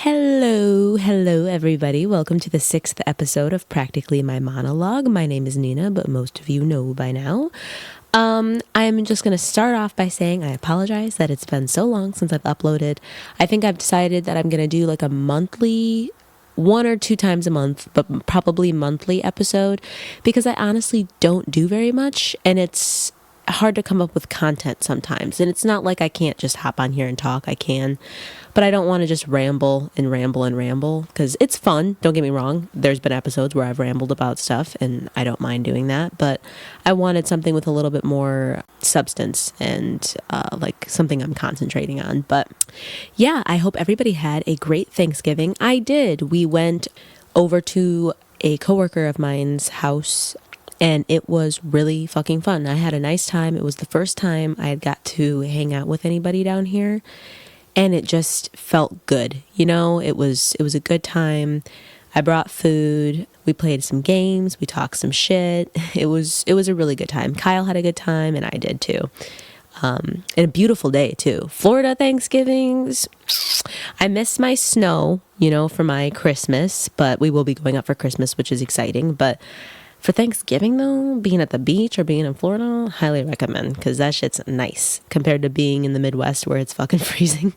Hello, everybody. Welcome to the 6th episode of Practically My Monologue. My name is Nina, but most of you know by now. I'm just going to start off by saying I apologize that it's been so long since I've uploaded. I think I've decided that I'm going to do like a monthly, 1 or 2 times a month, but probably monthly episode, because I honestly don't do very much, and it's hard to come up with content sometimes. And it's not like I can't just hop on here and talk. I can, but I don't want to just ramble because it's fun. Don't get me wrong. There's been episodes where I've rambled about stuff and I don't mind doing that, but I wanted something with a little bit more substance and like something I'm concentrating on. But yeah, I hope everybody had a great Thanksgiving. I did. We went over to a coworker of mine's house and it was really fucking fun. I had a nice time. It was the first time I had got to hang out with anybody down here, and it just felt good. You know, it was a good time. I brought food. We played some games. We talked some shit. It was a really good time. Kyle had a good time, and I did too. And a beautiful day too. Florida Thanksgivings. I miss my snow, for my Christmas, but we will be going up for Christmas, which is exciting. But for Thanksgiving, though, being at the beach or being in Florida, highly recommend, because that shit's nice compared to being in the Midwest where it's fucking freezing.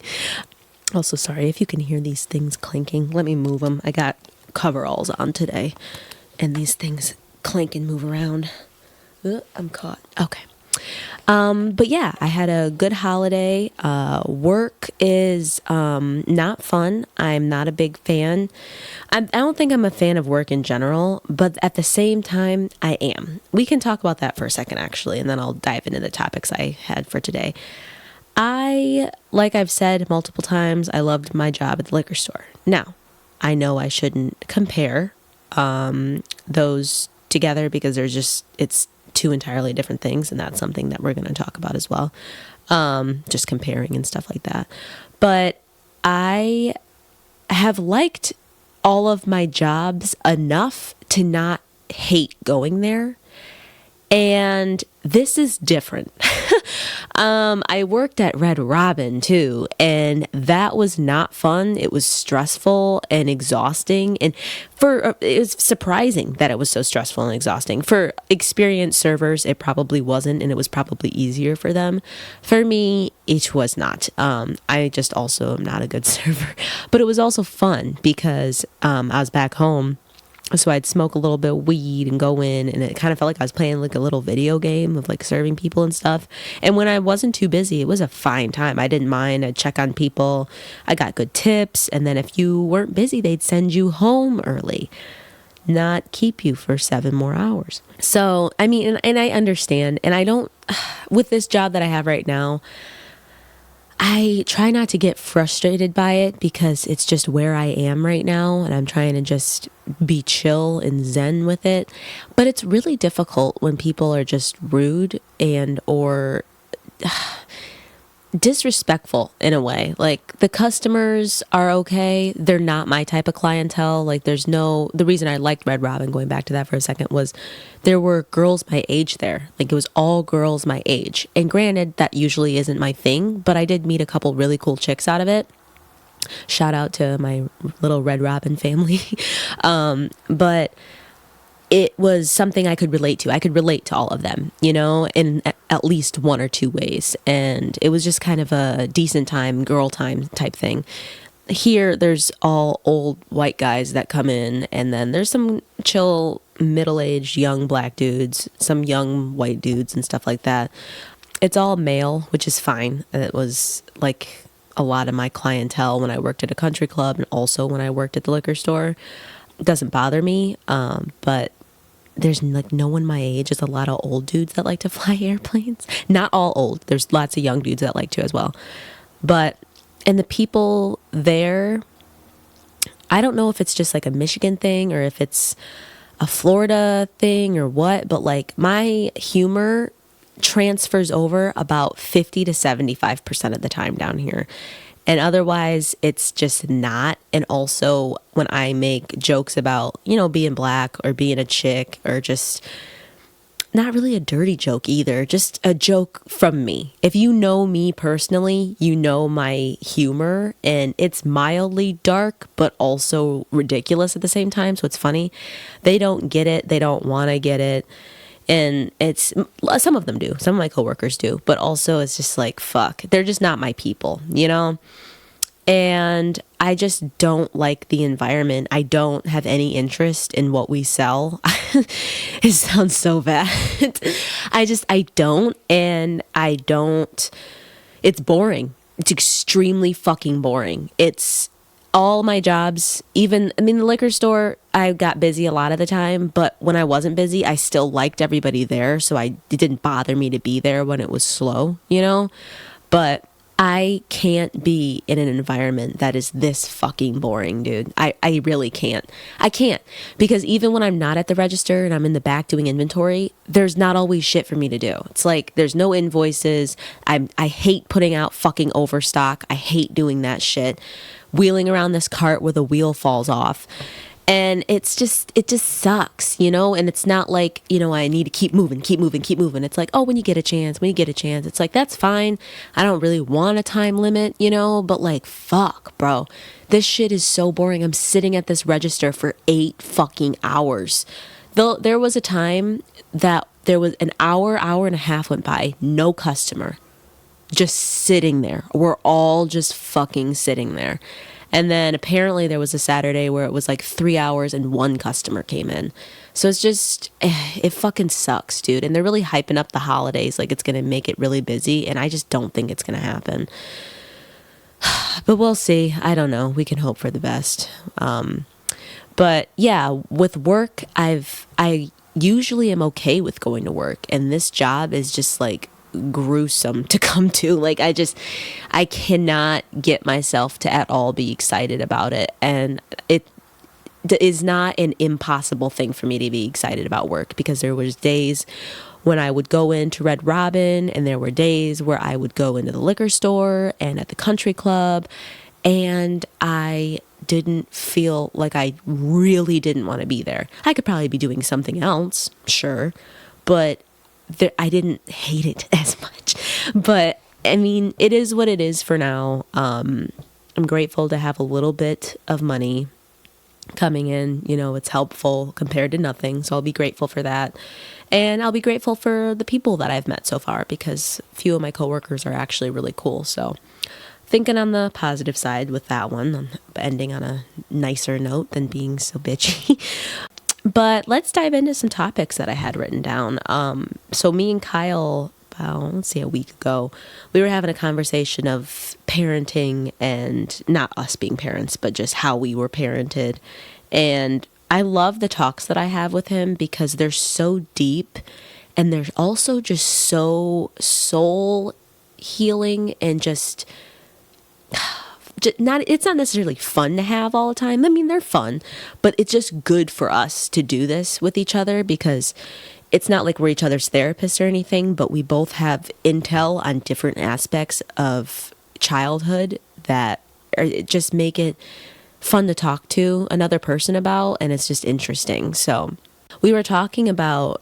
Also, sorry if you can hear these things clinking. Let me move them. I got coveralls on today, and these things clink and move around. I'm caught. Okay. But yeah, I had a good holiday. Work is not fun. I'm not a big fan. I don't think I'm a fan of work in general, but at the same time, I am. We can talk about that for a second, actually, and then I'll dive into the topics I had for today. Like I've said multiple times, I loved my job at the liquor store. Now, I know I shouldn't compare those together because it's two entirely different things, and that's something that we're going to talk about as well, just comparing and stuff like that. But I have liked all of my jobs enough to not hate going there, and this is different. I worked at Red Robin too, and that was not fun. It was stressful and exhausting, and it was surprising that it was so stressful and exhausting. For experienced servers, it probably wasn't, and it was probably easier for them. For me, it was not. I just also am not a good server, but it was also fun because I was back home. So I'd smoke a little bit of weed and go in, and it kind of felt like I was playing like a little video game of like serving people and stuff. And when I wasn't too busy, it was a fine time. I didn't mind. I'd check on people. I got good tips. And then if you weren't busy, they'd send you home early, not keep you for 7 more hours. So, I mean, and I understand. And I don't, with this job that I have right now, I try not to get frustrated by it because it's just where I am right now, and I'm trying to just be chill and zen with it. But it's really difficult when people are just rude or disrespectful in a way. Like, the customers are okay. They're not my type of clientele. Like, the reason I liked Red Robin, going back to that for a second, was there were girls my age there. Like, it was all girls my age. And granted, that usually isn't my thing, but I did meet a couple really cool chicks out of it. Shout out to my little Red Robin family. But it was something I could relate to. I could relate to all of them, in at least 1 or 2 ways. And it was just kind of a decent time, girl time type thing. Here, there's all old white guys that come in, and then there's some chill, middle-aged, young black dudes, some young white dudes and stuff like that. It's all male, which is fine. And it was like a lot of my clientele when I worked at a country club and also when I worked at the liquor store. It doesn't bother me, but there's like no one my age. There's a lot of old dudes that like to fly airplanes. Not all old. There's lots of young dudes that like to as well. And the people there, I don't know if it's just like a Michigan thing or if it's a Florida thing or what, but like my humor transfers over about 50 to 75% of the time down here. And otherwise, it's just not. And also, when I make jokes about, being black or being a chick or just not really a dirty joke either, just a joke from me. If you know me personally, you know my humor, and it's mildly dark, but also ridiculous at the same time. So it's funny. They don't get it. They don't want to get it. And it's, some of them do. Some of my coworkers do. But also it's just like, fuck, they're just not my people, you know? And I just don't like the environment. I don't have any interest in what we sell. It sounds so bad. I don't. And I don't, it's boring. It's extremely fucking boring. It's all my jobs, even, I mean, the liquor store, I got busy a lot of the time, but when I wasn't busy, I still liked everybody there. So it didn't bother me to be there when it was slow, you know? But I can't be in an environment that is this fucking boring, dude. I really can't. I can't. Because even when I'm not at the register and I'm in the back doing inventory, there's not always shit for me to do. It's like there's no invoices. I hate putting out fucking overstock. I hate doing that shit. Wheeling around this cart where the wheel falls off. And it just sucks, you know? And it's not like, you know, I need to keep moving. It's like, oh, when you get a chance. It's like, that's fine. I don't really want a time limit, you know? But like, fuck, bro. This shit is so boring. I'm sitting at this register for 8 fucking hours. There was a time that there was an hour and a half went by, no customer. Just sitting there. We're all just fucking sitting there. And then apparently there was a Saturday where it was like 3 hours and 1 customer came in. So it's just, it fucking sucks, dude. And they're really hyping up the holidays like it's going to make it really busy. And I just don't think it's going to happen. But we'll see. I don't know. We can hope for the best. But yeah, with work, I usually am okay with going to work. And this job is just like gruesome to come to. Like I cannot get myself to at all be excited about it, and it is not an impossible thing for me to be excited about work, because there was days when I would go into Red Robin, and there were days where I would go into the liquor store and at the country club, and I didn't feel like, I really didn't want to be there. I could probably be doing something else, sure, but I didn't hate it as much. But I mean, it is what it is for now. I'm grateful to have a little bit of money coming in. You know, it's helpful compared to nothing. So I'll be grateful for that. And I'll be grateful for the people that I've met so far, because a few of my coworkers are actually really cool. So thinking on the positive side with that one, ending on a nicer note than being so bitchy. But let's dive into some topics that I had written down. So me and Kyle, let's say a week ago, we were having a conversation of parenting, and not us being parents, but just how we were parented. And I love the talks that I have with him because they're so deep, and they're also just so soul healing, and just it's not necessarily fun to have all the time. I mean, they're fun, but it's just good for us to do this with each other, because it's not like we're each other's therapists or anything, but we both have intel on different aspects of childhood that just make it fun to talk to another person about, and it's just interesting. So we were talking about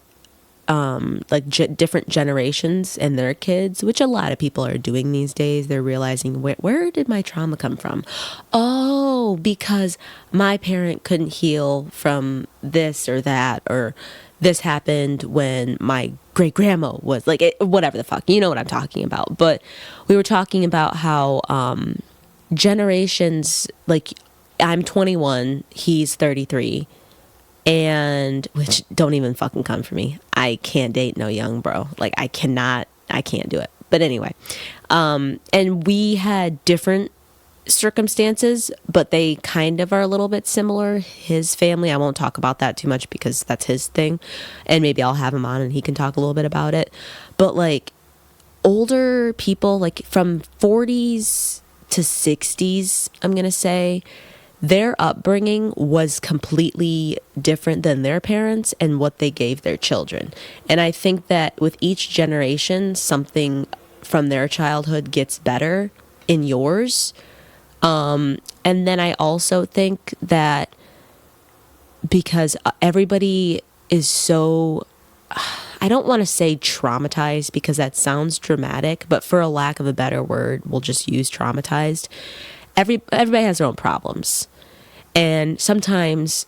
different generations and their kids, which a lot of people are doing these days. They're realizing, where did my trauma come from? Oh, because my parent couldn't heal from this or that, or this happened when my great grandma was like, whatever the fuck, you know what I'm talking about. But we were talking about how generations, like I'm 21, he's 33. And which don't even fucking come for me. I can't date no young bro. Like I can't do it. But anyway, and we had different circumstances, but they kind of are a little bit similar. His family, I won't talk about that too much because that's his thing, and maybe I'll have him on and he can talk a little bit about it. But like older people, like from 40s to 60s, I'm gonna say, their upbringing was completely different than their parents and what they gave their children. And I think that with each generation, something from their childhood gets better in yours. And then I also think that because everybody is so, I don't want to say traumatized because that sounds dramatic, but for a lack of a better word, we'll just use traumatized. Everybody has their own problems. And sometimes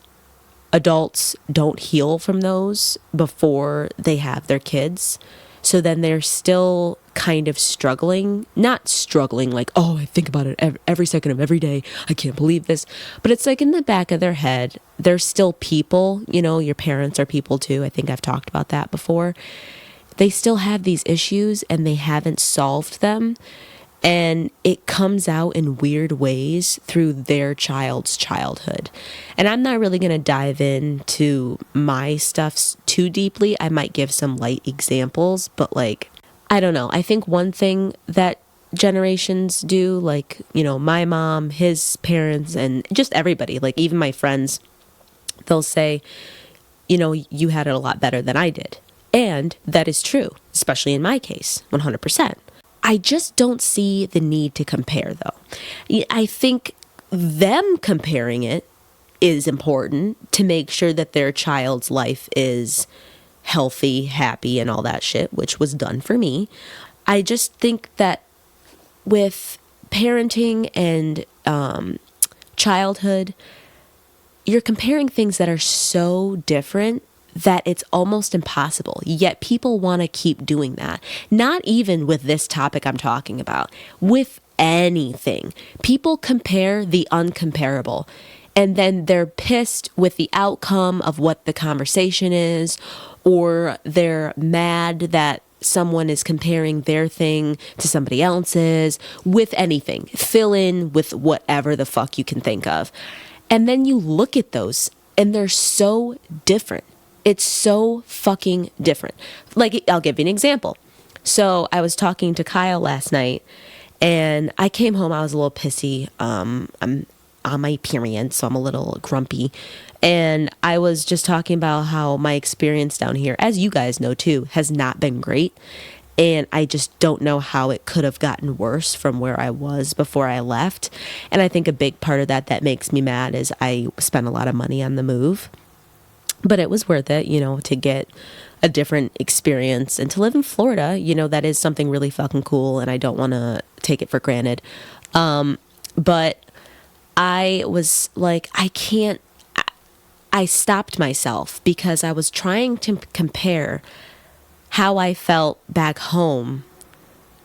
adults don't heal from those before they have their kids. So then they're still kind of struggling, not struggling like, oh, I think about it every second of every day. I can't believe this. But it's like in the back of their head, they're still people. You know, your parents are people too. I think I've talked about that before. They still have these issues and they haven't solved them. And it comes out in weird ways through their child's childhood. And I'm not really going to dive into my stuff too deeply. I might give some light examples, but like, I don't know. I think one thing that generations do, like, you know, my mom, his parents, and just everybody, like even my friends, they'll say, you know, you had it a lot better than I did. And that is true, especially in my case, 100%. I just don't see the need to compare, though. I think them comparing it is important to make sure that their child's life is healthy, happy, and all that shit, which was done for me. I just think that with parenting and childhood, you're comparing things that are so different that it's almost impossible. Yet people want to keep doing that. Not even with this topic I'm talking about. With anything. People compare the uncomparable. And then they're pissed with the outcome of what the conversation is, or they're mad that someone is comparing their thing to somebody else's, with anything. Fill in with whatever the fuck you can think of. And then you look at those and they're so different. It's so fucking different. Like, I'll give you an example. So I was talking to Kyle last night and I came home, I was a little pissy. I'm on my period, so I'm a little grumpy. And I was just talking about how my experience down here, as you guys know too, has not been great. And I just don't know how it could have gotten worse from where I was before I left. And I think a big part of that makes me mad is I spent a lot of money on the move. But it was worth it, you know, to get a different experience and to live in Florida. You know, that is something really fucking cool and I don't want to take it for granted. But I was like, I stopped myself because I was trying to compare how I felt back home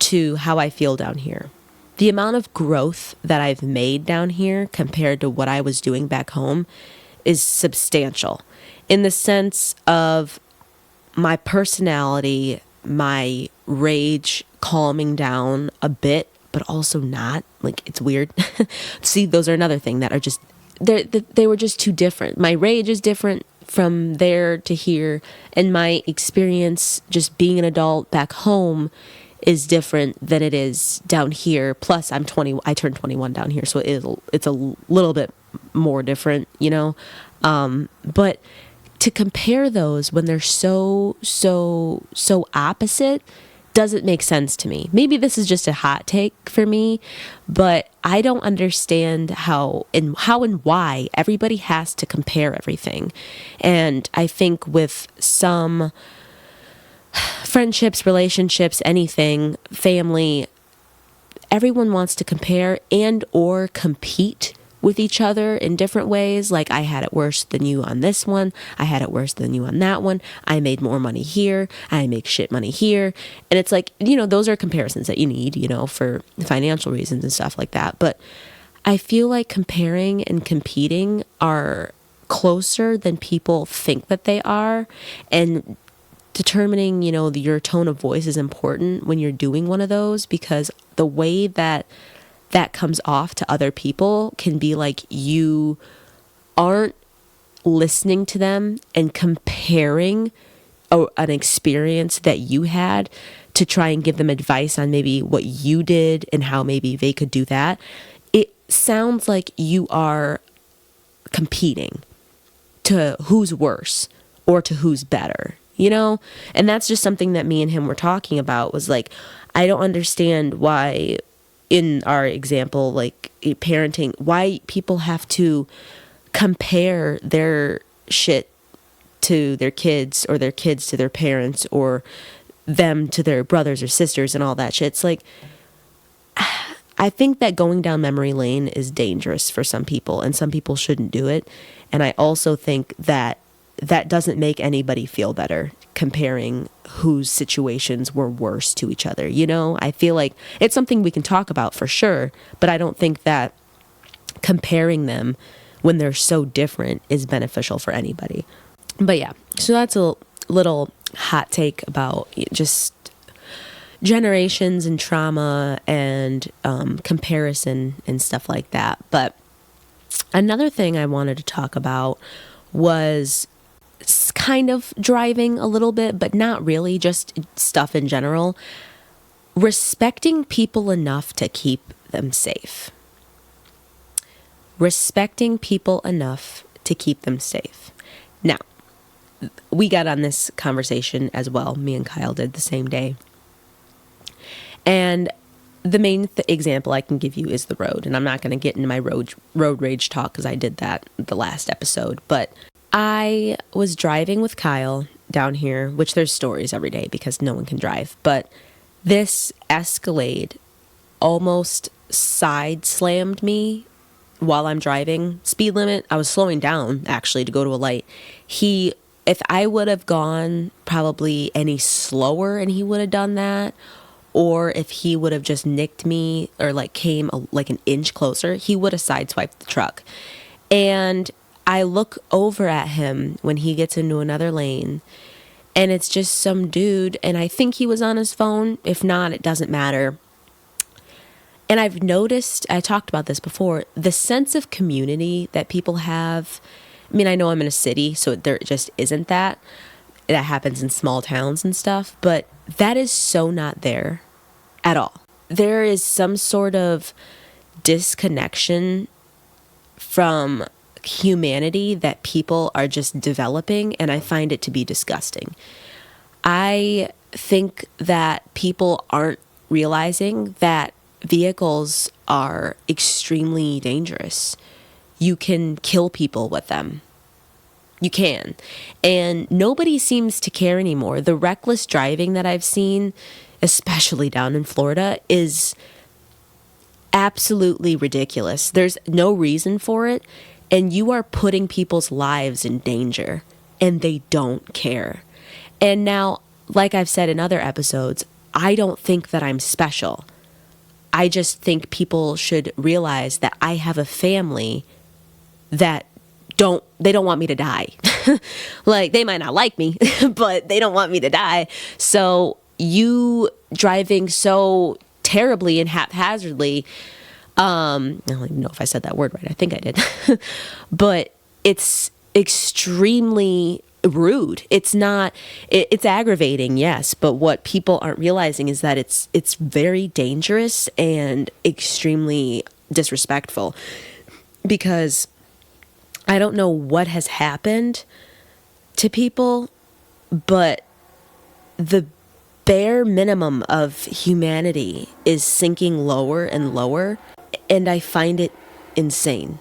to how I feel down here. The amount of growth that I've made down here compared to what I was doing back home is substantial. In the sense of my personality, my rage calming down a bit, but also not. Like, it's weird. See, those are another thing that are just, they were just too different. My rage is different from there to here, and my experience just being an adult back home is different than it is down here. Plus, I turned 21 down here, so it's a little bit more different, you know? But to compare those when they're so opposite doesn't make sense to me. Maybe this is just a hot take for me, but I don't understand how and why everybody has to compare everything. And I think with some friendships, relationships, anything, family, everyone wants to compare and or compete with each other in different ways. Like, I had it worse than you on this one. I had it worse than you on that one. I made more money here. I make shit money here. And it's like, you know, those are comparisons that you need, you know, for financial reasons and stuff like that. But I feel like comparing and competing are closer than people think that they are. And determining, you know, your tone of voice is important when you're doing one of those, because the way that comes off to other people can be like you aren't listening to them and comparing an experience that you had to try and give them advice on maybe what you did and how maybe they could do that. It sounds like you are competing to who's worse or to who's better, you know? And that's just something that me and him were talking about, was like, I don't understand why, in our example, like parenting, why people have to compare their shit to their kids, or their kids to their parents, or them to their brothers or sisters and all that shit. It's like, I think that going down memory lane is dangerous for some people, and some people shouldn't do it. And I also think that that doesn't make anybody feel better, comparing whose situations were worse to each other. You know, I feel like it's something we can talk about for sure, but I don't think that comparing them when they're so different is beneficial for anybody. But yeah, so that's a little hot take about just generations and trauma and comparison and stuff like that. But another thing I wanted to talk about was kind of driving a little bit, but not really, just stuff in general. Respecting people enough to keep them safe. Respecting people enough to keep them safe. Now, we got on this conversation as well. Me and Kyle did the same day. And the main example I can give you is the road. And I'm not going to get into my road rage talk because I did that the last episode. But I was driving with Kyle down here, which there's stories every day because no one can drive. But this Escalade almost side slammed me while I'm driving. Speed limit, I was slowing down actually to go to a light. If I would have gone probably any slower and he would have done that, or if he would have just nicked me or like came like an inch closer, he would have sideswiped the truck. And I look over at him when he gets into another lane, and it's just some dude, and I think he was on his phone. If not, it doesn't matter. And I've noticed, I talked about this before, the sense of community that people have. I mean, I know I'm in a city, so there just isn't that. That happens in small towns and stuff, but that is so not there at all. There is some sort of disconnection from humanity that people are just developing, and I find it to be disgusting. I think that people aren't realizing that vehicles are extremely dangerous. You can kill people with them. You can. And nobody seems to care anymore. The reckless driving that I've seen, especially down in Florida, is absolutely ridiculous. There's no reason for it. And you are putting people's lives in danger. And they don't care. And now, like I've said in other episodes, I don't think that I'm special. I just think people should realize that I have a family that they don't want me to die. Like, they might not like me, but they don't want me to die. So you driving so terribly and haphazardly, I don't even know if I said that word right. I think I did. But it's extremely rude. It's aggravating, yes, but what people aren't realizing is that it's very dangerous and extremely disrespectful, because I don't know what has happened to people, but the bare minimum of humanity is sinking lower and lower, and I find it insane.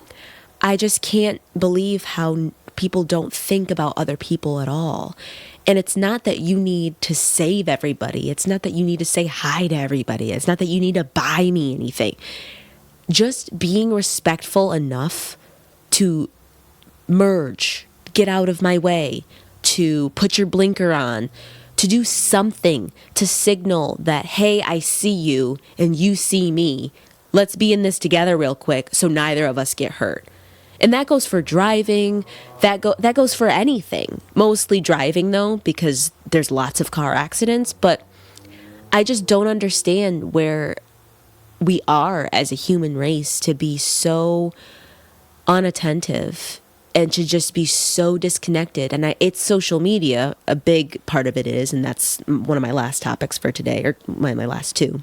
I just can't believe how people don't think about other people at all. And it's not that you need to save everybody. It's not that you need to say hi to everybody. It's not that you need to buy me anything. Just being respectful enough to merge, get out of my way, to put your blinker on, to do something to signal that, hey, I see you and you see me. Let's be in this together real quick so neither of us get hurt. And that goes for driving, that goes for anything. Mostly driving though, because there's lots of car accidents, but I just don't understand where we are as a human race to be so unattentive and to just be so disconnected. And it's social media, a big part of it is, and that's one of my last topics for today, or my last two.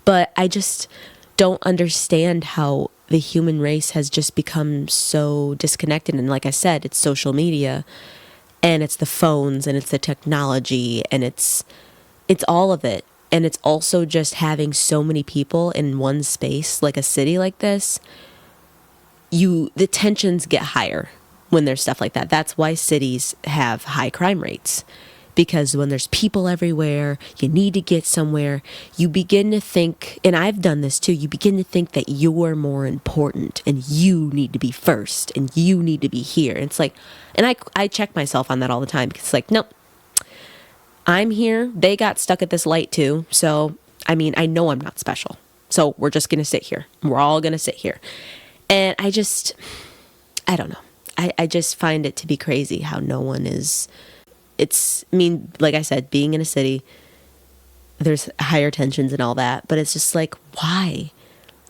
But I just don't understand how the human race has just become so disconnected. And like I said, it's social media, and it's the phones, and it's the technology, and it's all of it. And it's also just having so many people in one space, like a city like this, the tensions get higher. when there's stuff like that. That's why cities have high crime rates. Because when there's people everywhere, you need to get somewhere, you begin to think, and I've done this too, you begin to think that you're more important and you need to be first and you need to be here. And it's like, and I check myself on that all the time because it's like, nope, I'm here. They got stuck at this light too. So, I mean, I know I'm not special. So we're just going to sit here. We're all going to sit here. And I don't know. I just find it to be crazy how no one is... I mean, like I said, being in a city, there's higher tensions and all that, but it's just like, why?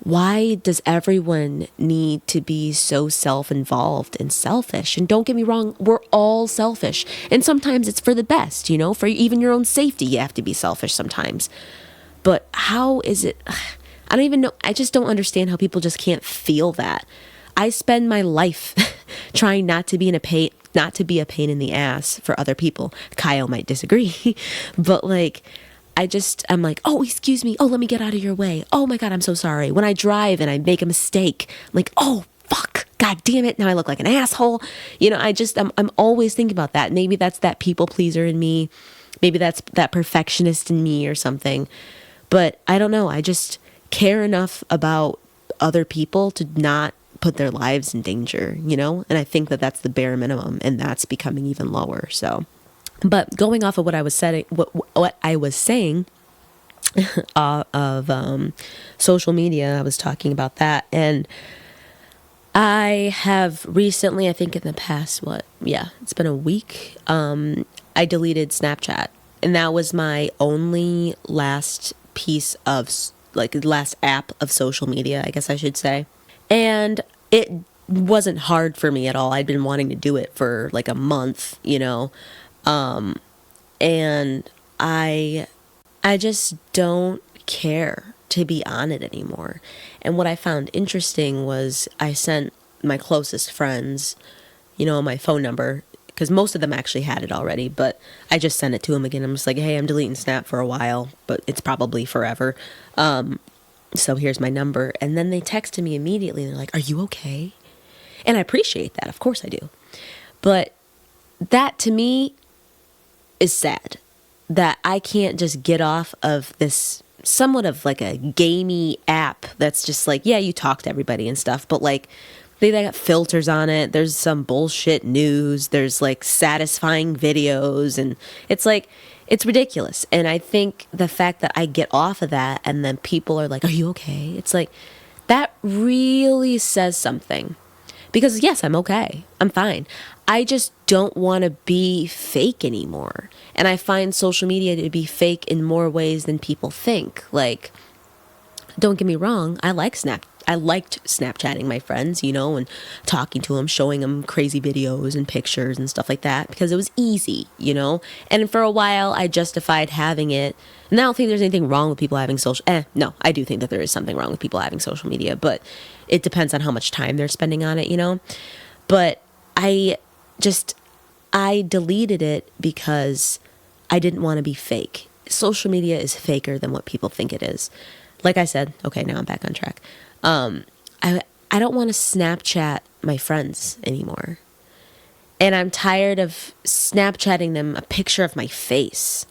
Why does everyone need to be so self-involved and selfish? And don't get me wrong, we're all selfish. And sometimes it's for the best, for even your own safety, you have to be selfish sometimes. But how is it? I don't even know. I just don't understand how people just can't feel that. I spend my life trying not to be a pain in the ass for other people. Kyle might disagree, but I'm like, oh, excuse me. Oh, let me get out of your way. Oh my God, I'm so sorry. When I drive and I make a mistake, I'm like, oh, fuck, God damn it. Now I look like an asshole. I'm always thinking about that. Maybe that's that people pleaser in me. Maybe that's that perfectionist in me or something. But I don't know. I just care enough about other people to not put their lives in danger, and I think that that's the bare minimum, and that's becoming even lower. So, but going off of what I was saying, of social media, I was talking about that, and I have recently, I think in the past, it's been a week, I deleted Snapchat, and that was my only last piece of last app of social media, I guess I should say. And it wasn't hard for me at all. I'd been wanting to do it for like a month, and I just don't care to be on it anymore. And what I found interesting was I sent my closest friends, my phone number, because most of them actually had it already, but I just sent it to them again. I'm just like, hey, I'm deleting Snap for a while, but it's probably forever. So here's my number. And then they texted me immediately. They're like, are you okay? And I appreciate that. Of course I do. But that to me is sad that I can't just get off of this somewhat of like a gamey app that's just like, yeah, you talk to everybody and stuff, but they got filters on it. There's some bullshit news. There's satisfying videos, and it's ridiculous. And I think the fact that I get off of that and then people are like, are you okay? It's like, that really says something. Because yes, I'm okay. I'm fine. I just don't want to be fake anymore. And I find social media to be fake in more ways than people think. Don't get me wrong. I liked Snapchatting my friends, and talking to them, showing them crazy videos and pictures and stuff like that because it was easy, And for a while, I justified having it. And I don't think there's anything wrong with people having no, I do think that there is something wrong with people having social media, but it depends on how much time they're spending on it, But I deleted it because I didn't want to be fake. Social media is faker than what people think it is. Like I said, okay, now I'm back on track. I don't want to Snapchat my friends anymore. And I'm tired of Snapchatting them a picture of my face.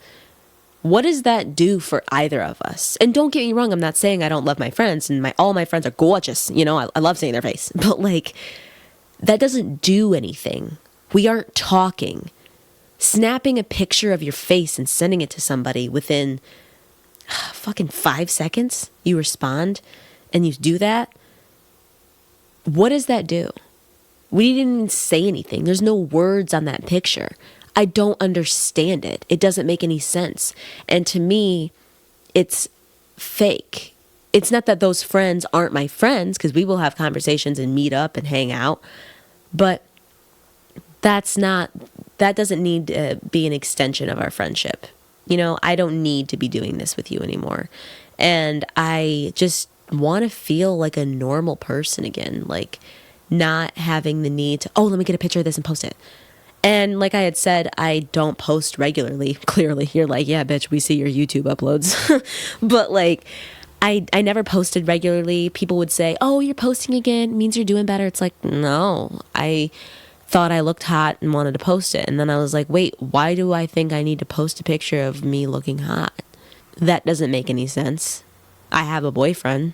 What does that do for either of us? And don't get me wrong, I'm not saying I don't love my friends, and all my friends are gorgeous. I love seeing their face. But that doesn't do anything. We aren't talking. Snapping a picture of your face and sending it to somebody within fucking 5 seconds, you respond and you do that. What does that do? We didn't even say anything. There's no words on that picture. I don't understand it. It doesn't make any sense. And to me, it's fake. It's not that those friends aren't my friends, because we will have conversations and meet up and hang out, but that doesn't need to be an extension of our friendship. I don't need to be doing this with you anymore. And I just want to feel like a normal person again, not having the need to, let me get a picture of this and post it. And like I had said, I don't post regularly. Clearly, you're like, yeah, bitch, we see your YouTube uploads. But I never posted regularly. People would say, oh, you're posting again. It means you're doing better. It's like, no, thought I looked hot and wanted to post it. And then I was like, wait, why do I think I need to post a picture of me looking hot? That doesn't make any sense. I have a boyfriend.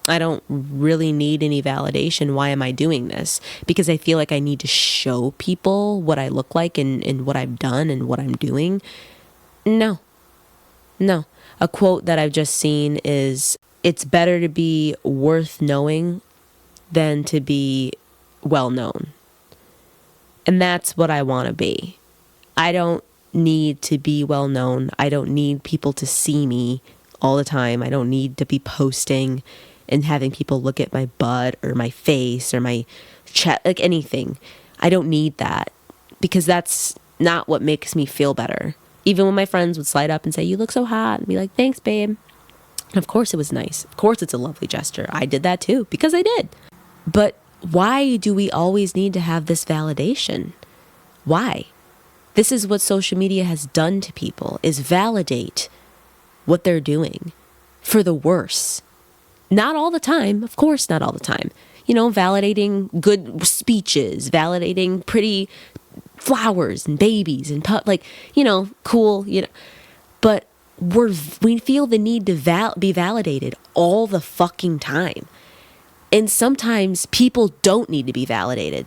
I don't really need any validation. Why am I doing this? Because I feel like I need to show people what I look like and what I've done and what I'm doing. No. A quote that I've just seen is, it's better to be worth knowing than to be well known. And that's what I want to be. I don't need to be well known. I don't need people to see me all the time. I don't need to be posting and having people look at my butt or my face or my chest, like anything. I don't need that, because that's not what makes me feel better. Even when my friends would slide up and say, you look so hot, and be like, thanks, babe. And of course it was nice. Of course it's a lovely gesture. I did that too, because I did. But why do we always need to have this validation? Why? This is what social media has done to people, is validate what they're doing for the worse. Not all the time, of course, not all the time. Validating good speeches, validating pretty flowers and babies and cool, But we feel the need to be validated all the fucking time. And sometimes people don't need to be validated.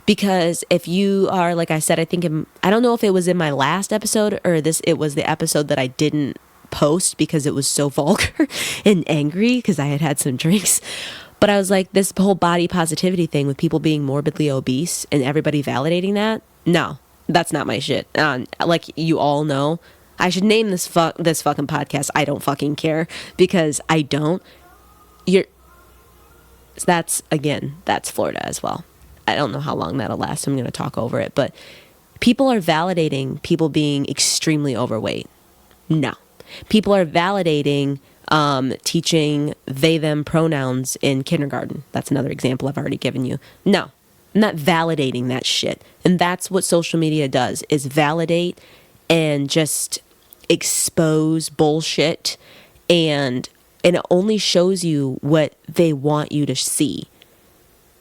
Because if you are, like I said, I don't know if it was in my last episode or it was the episode that I didn't post because it was so vulgar and angry because I had some drinks. But I was like, this whole body positivity thing with people being morbidly obese and everybody validating that, no, that's not my shit. Like you all know, I should name this fucking podcast I Don't Fucking Care, because I don't. That's Florida as well. I don't know how long that'll last. I'm going to talk over it. But people are validating people being extremely overweight. No. People are validating teaching they, them pronouns in kindergarten. That's another example I've already given you. No. I'm not validating that shit. And that's what social media does, is validate and just expose bullshit. And it only shows you what they want you to see.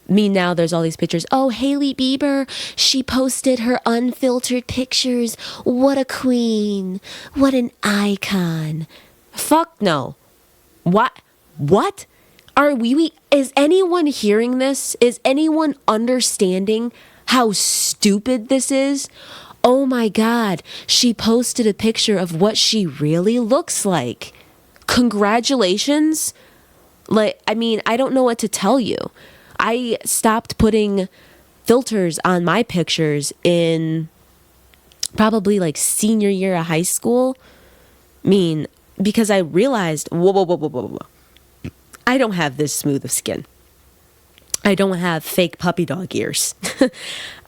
Now there's all these pictures. Oh, Hailey Bieber, she posted her unfiltered pictures. What a queen. What an icon. Fuck no. What? Is anyone hearing this? Is anyone understanding how stupid this is? Oh my God, she posted a picture of what she really looks like. Congratulations. I don't know what to tell you. I stopped putting filters on my pictures in probably senior year of high school. Because I realized, whoa. I don't have this smooth of skin. I don't have fake puppy dog ears.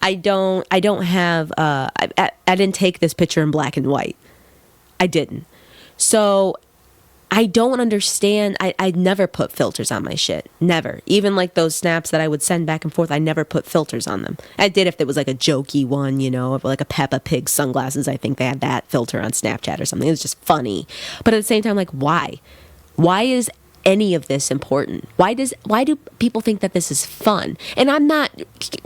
I don't have, I didn't take this picture in black and white. I didn't. So I don't understand. I never put filters on my shit. Never. Even those snaps that I would send back and forth, I never put filters on them. I did if there was a jokey one, of a Peppa Pig sunglasses. I think they had that filter on Snapchat or something. It was just funny. But at the same time, why? Why is any of this important? Why do people think that this is fun? And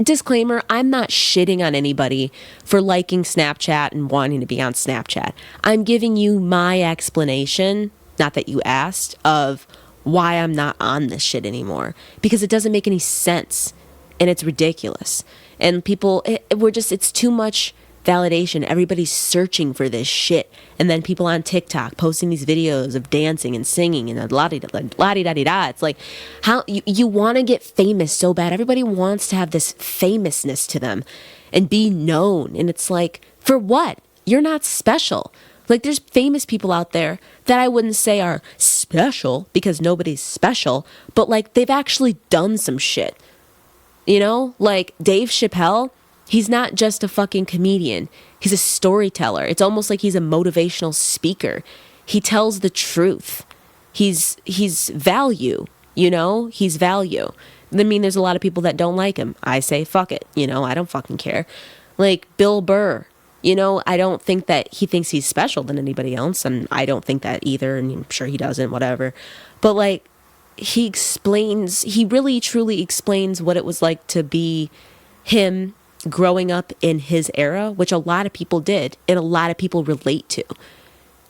disclaimer, I'm not shitting on anybody for liking Snapchat and wanting to be on Snapchat. I'm giving you my explanation, not that you asked, of why I'm not on this shit anymore. Because it doesn't make any sense. And it's ridiculous. And people, it's too much validation. Everybody's searching for this shit. And then people on TikTok posting these videos of dancing and singing and la-di-da-di-da. It's like, how you want to get famous so bad. Everybody wants to have this famousness to them and be known. And it's like, for what? You're not special. There's famous people out there that I wouldn't say are special, because nobody's special, but they've actually done some shit. Dave Chappelle, he's not just a fucking comedian. He's a storyteller. It's almost like he's a motivational speaker. He tells the truth. He's value, he's value. There's a lot of people that don't like him. I say, fuck it. I don't fucking care. Bill Burr. I don't think that he thinks he's special than anybody else, and I don't think that either, and I'm sure he doesn't, whatever. But he really truly explains what it was like to be him growing up in his era, which a lot of people did and a lot of people relate to.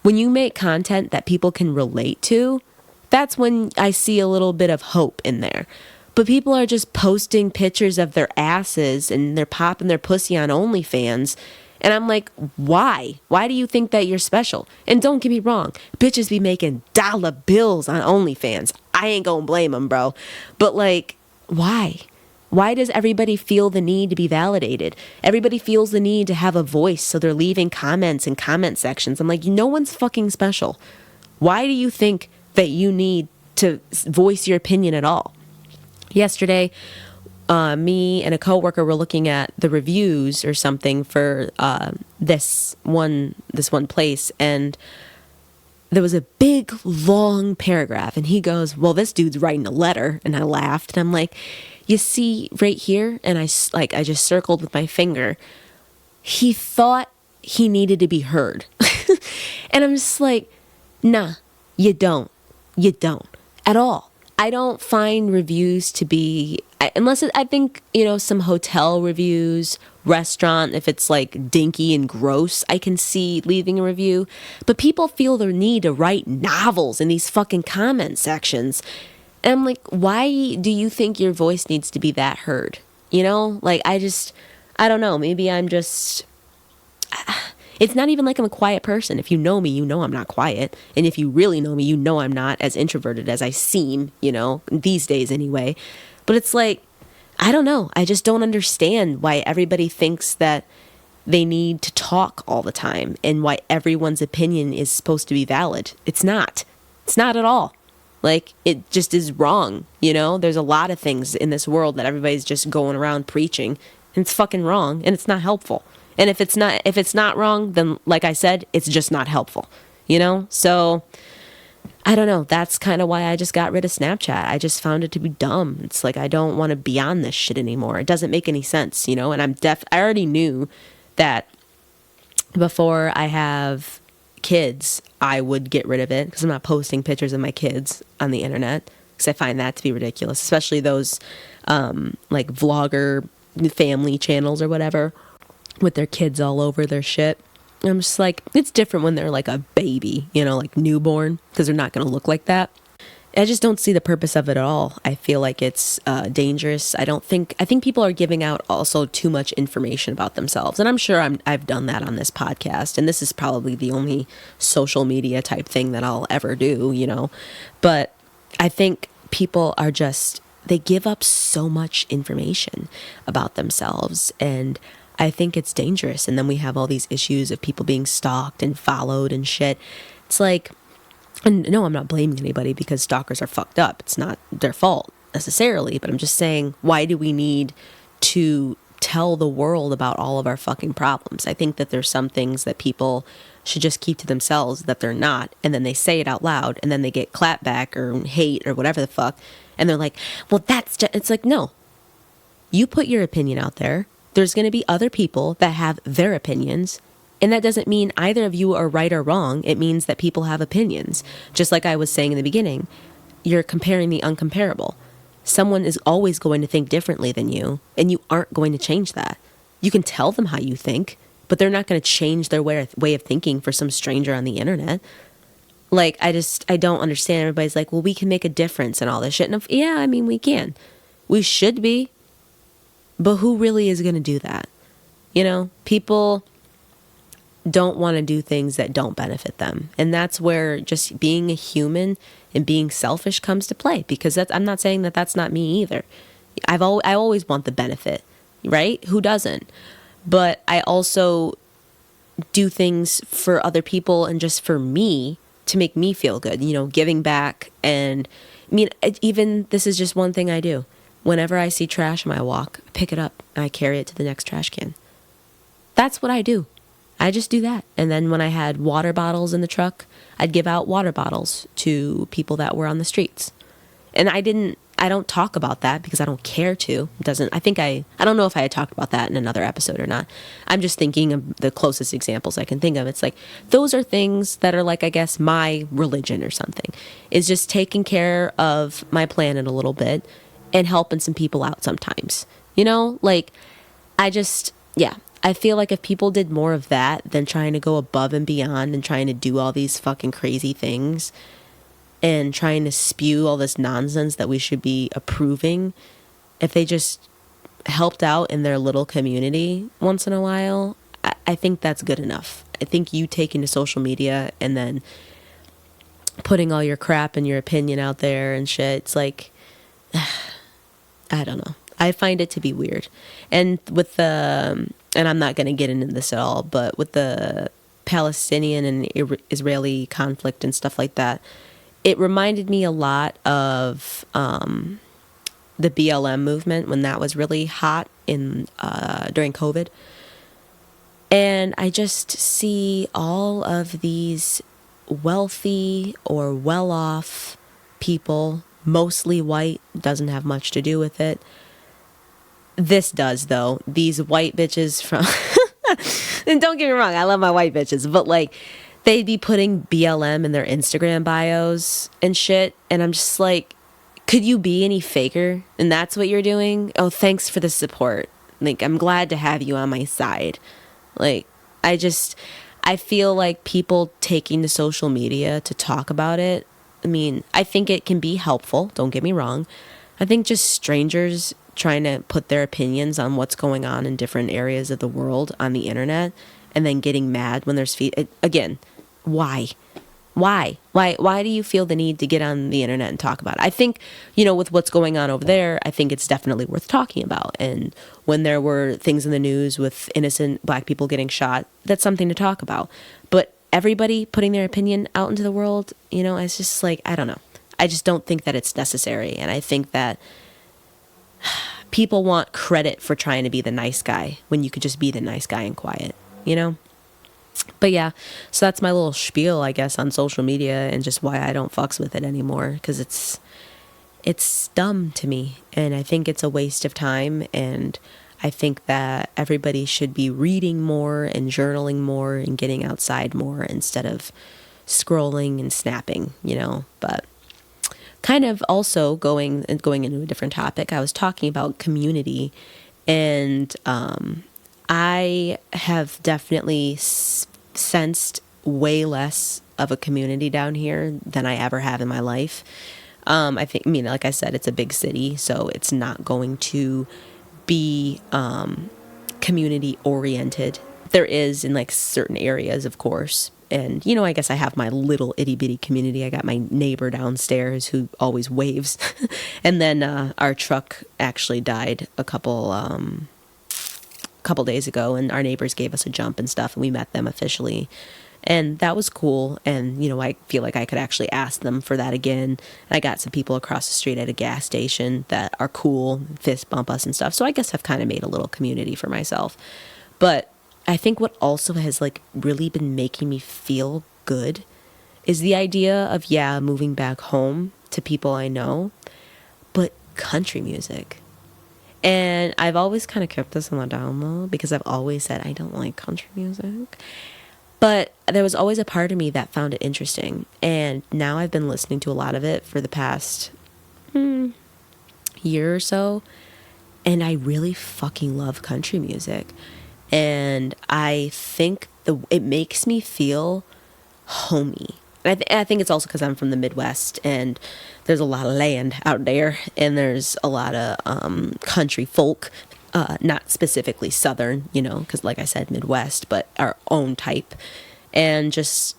When you make content that people can relate to, that's when I see a little bit of hope in there. But people are just posting pictures of their asses and they're popping their pussy on OnlyFans. And I'm like, why? Why do you think that you're special? And don't get me wrong, bitches be making dollar bills on OnlyFans. I ain't gonna blame them, bro. But like, why? Why does everybody feel the need to be validated? Everybody feels the need to have a voice, so they're leaving comments in comment sections. I'm like, no one's fucking special. Why do you think that you need to voice your opinion at all? Yesterday, me and a coworker were looking at the reviews or something for this one place, and there was a big long paragraph, and he goes, well, this dude's writing a letter. And I laughed, and I'm like, you see right here, and I just circled with my finger, he thought he needed to be heard. And I'm just like, nah, you don't at all. I don't find reviews to be, unless I think, some hotel reviews, restaurant, if it's like dinky and gross, I can see leaving a review. But people feel the need to write novels in these fucking comment sections. And I'm like, why do you think your voice needs to be that heard? Like, I don't know. Maybe I'm just, it's not even like I'm a quiet person. If you know me, you know I'm not quiet. And if you really know me, you know I'm not as introverted as I seem, these days anyway. But it's like, I don't know. I just don't understand why everybody thinks that they need to talk all the time and why everyone's opinion is supposed to be valid. It's not. It's not at all. Like, it just is wrong, There's a lot of things in this world that everybody's just going around preaching, and it's fucking wrong, and it's not helpful. And if it's not wrong, then like I said, it's just not helpful, So I don't know. That's kind of why I just got rid of Snapchat. I just found it to be dumb. It's like, I don't want to be on this shit anymore. It doesn't make any sense, and I already knew that before I have kids, I would get rid of it because I'm not posting pictures of my kids on the internet because I find that to be ridiculous, especially those like vlogger family channels or whatever with their kids all over their shit. I'm just like, it's different when they're like a baby, like newborn, because they're not going to look like that. I just don't see the purpose of it at all. I feel like it's dangerous. I think people are giving out also too much information about themselves. And I'm sure I've done that on this podcast. And this is probably the only social media type thing that I'll ever do, But I think people are they give up so much information about themselves. And I think it's dangerous. And then we have all these issues of people being stalked and followed and shit. It's like, and no, I'm not blaming anybody because stalkers are fucked up. It's not their fault necessarily, but I'm just saying, why do we need to tell the world about all of our fucking problems? I think that there's some things that people should just keep to themselves that they're not, and then they say it out loud, and then they get clapback or hate or whatever the fuck, and they're like, well, it's like, no. You put your opinion out there. There's going to be other people that have their opinions. And that doesn't mean either of you are right or wrong. It means that people have opinions. Just like I was saying in the beginning, you're comparing the uncomparable. Someone is always going to think differently than you, and you aren't going to change that. You can tell them how you think, but they're not going to change their way of thinking for some stranger on the internet. Like, I don't understand. Everybody's like, well, we can make a difference and all this shit. And yeah, I mean, we can. We should be. But who really is going to do that? People don't want to do things that don't benefit them. And that's where just being a human and being selfish comes to play, because I'm not saying that that's not me either. I always want the benefit, right? Who doesn't? But I also do things for other people and just for me to make me feel good, giving back. And I mean, even this is just one thing I do. Whenever I see trash on my walk, I pick it up and I carry it to the next trash can. That's what I do. I just do that. And then when I had water bottles in the truck, I'd give out water bottles to people that were on the streets. And I don't talk about that because I don't care to. I don't know if I had talked about that in another episode or not. I'm just thinking of the closest examples I can think of. It's like, those are things that are like, I guess, my religion or something, is just taking care of my planet a little bit and helping some people out sometimes. Like, Yeah, I feel like if people did more of that than trying to go above and beyond and trying to do all these fucking crazy things and trying to spew all this nonsense that we should be approving, if they just helped out in their little community once in a while, I think that's good enough. I think you taking to social media and then putting all your crap and your opinion out there and shit, it's like, I don't know. I find it to be weird. And with the, and I'm not going to get into this at all, but with the Palestinian and Israeli conflict and stuff like that, it reminded me a lot of the BLM movement when that was really hot in during COVID. And I just see all of these wealthy or well-off people, mostly white, doesn't have much to do with it. This does, though. These white bitches from... And don't get me wrong, I love my white bitches, but like, they'd be putting BLM in their Instagram bios and shit, and I'm just like, could you be any faker? And that's what you're doing? Oh, thanks for the support. Like, I'm glad to have you on my side. Like, I feel like people taking to social media to talk about it, I mean, I think it can be helpful, don't get me wrong. I think just strangers trying to put their opinions on what's going on in different areas of the world on the internet and then getting mad when there's again, why do you feel the need to get on the internet and talk about it? I think, with what's going on over there, I think it's definitely worth talking about. And when there were things in the news with innocent black people getting shot, that's something to talk about. But everybody putting their opinion out into the world, it's just like, I don't know. I just don't think that it's necessary. And I think that people want credit for trying to be the nice guy when you could just be the nice guy and quiet, But yeah, so that's my little spiel, I guess, on social media and just why I don't fucks with it anymore, because it's dumb to me, and I think it's a waste of time, and I think that everybody should be reading more and journaling more and getting outside more instead of scrolling and snapping, but kind of also going into a different topic, I was talking about community, and I have definitely sensed way less of a community down here than I ever have in my life. I think, like I said, it's a big city, so it's not going to be community oriented. There is in like certain areas, of course. And, I guess I have my little itty bitty community. I got my neighbor downstairs who always waves. And then our truck actually died a couple days ago, and our neighbors gave us a jump and stuff, and we met them officially. And that was cool. And, I feel like I could actually ask them for that again. And I got some people across the street at a gas station that are cool, fist bump us and stuff. So I guess I've kind of made a little community for myself. But I think what also has like really been making me feel good is the idea of, moving back home to people I know, but country music. And I've always kind of kept this on the down low because I've always said I don't like country music. But there was always a part of me that found it interesting. And now I've been listening to a lot of it for the past year or so. And I really fucking love country music. And I think it makes me feel homey. And I think it's also because I'm from the Midwest, and there's a lot of land out there, and there's a lot of country folk, not specifically Southern, because like I said, Midwest, but our own type. And just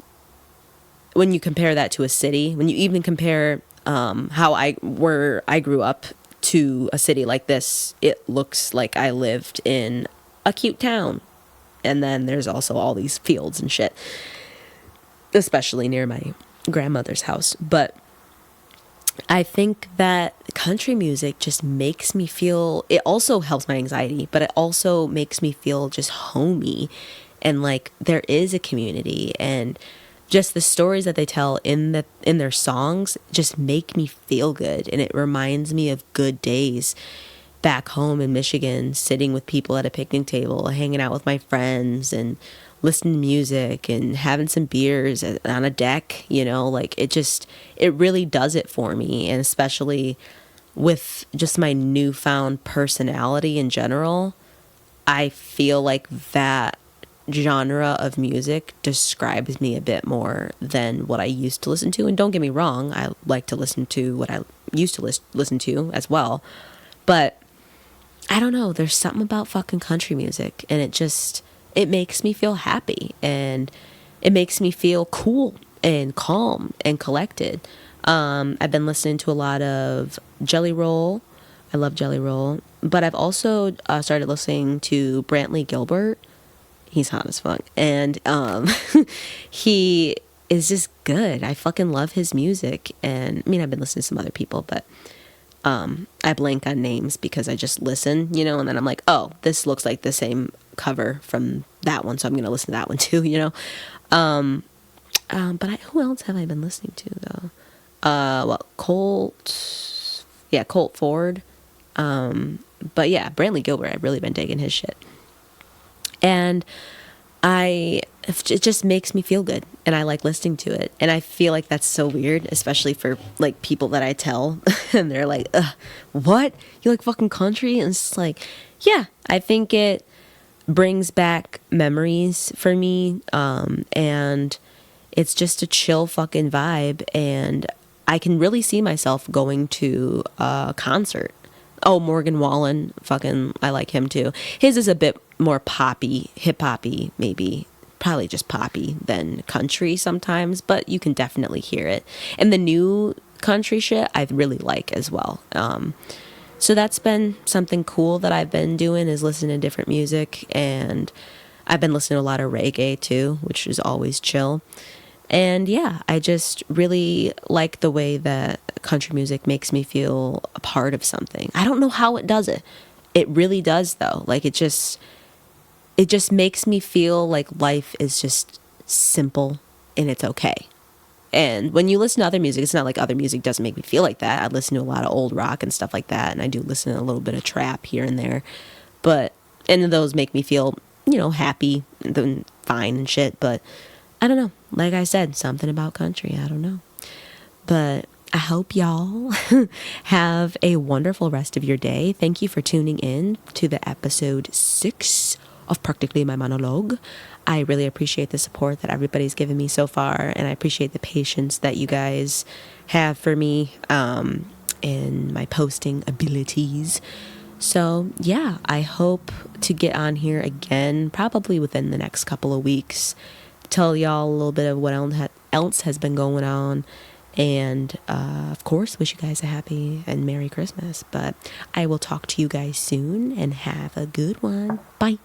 when you compare that to a city, when you even compare where I grew up to a city like this, it looks like I lived in a cute town. And then there's also all these fields and shit, especially near my grandmother's house. But I think that country music just makes me feel, it also helps my anxiety, but it also makes me feel just homey, and like there is a community, and just the stories that they tell in their songs just make me feel good. And it reminds me of good days back home in Michigan, sitting with people at a picnic table, hanging out with my friends and listening to music and having some beers on a deck, like it really does it for me. And especially with just my newfound personality in general, I feel like that genre of music describes me a bit more than what I used to listen to. And don't get me wrong, I like to listen to what I used to listen to as well. But I don't know, there's something about fucking country music, and it makes me feel happy, and it makes me feel cool and calm and collected. I've been listening to a lot of Jelly Roll. I love Jelly Roll. But I've also started listening to Brantley Gilbert. He's hot as fuck. And he is just good. I fucking love his music. And I mean, I've been listening to some other people, but I blank on names because I just listen, you know, and then I'm like, oh, this looks like the same cover from that one, so I'm going to listen to that one too, you know. But who else have I been listening to though? Colt Ford. But yeah, Brantley Gilbert, I've really been digging his shit. And it just makes me feel good, and I like listening to it. And I feel like that's so weird, especially for like people that I tell and they're like, ugh, what? You like fucking country? And it's like, yeah, I think it brings back memories for me. And it's just a chill fucking vibe, and I can really see myself going to a concert. Oh, Morgan Wallen, fucking, I like him too. His is a bit more poppy, hip-hoppy, maybe, probably just poppy than country sometimes, but you can definitely hear it. And the new country shit I really like as well. So that's been something cool that I've been doing, is listening to different music, and I've been listening to a lot of reggae too, which is always chill. And yeah, I just really like the way that country music makes me feel a part of something. I don't know how it does it. It really does though. Like it just makes me feel like life is just simple and it's okay. And when you listen to other music, it's not like other music doesn't make me feel like that. I listen to a lot of old rock and stuff like that, and I do listen to a little bit of trap here and there. And those make me feel, you know, happy and fine and shit, but I don't know. Like I said, something about country. I don't know. But I hope y'all have a wonderful rest of your day. Thank you for tuning in to the episode 6 of Practically My Monologue. I really appreciate the support that everybody's given me so far, and I appreciate the patience that you guys have for me in my posting abilities. So yeah, I hope to get on here again, probably within the next couple of weeks. Tell y'all a little bit of what else has been going on, and of course wish you guys a happy and Merry Christmas. But I will talk to you guys soon, and have a good one. Bye.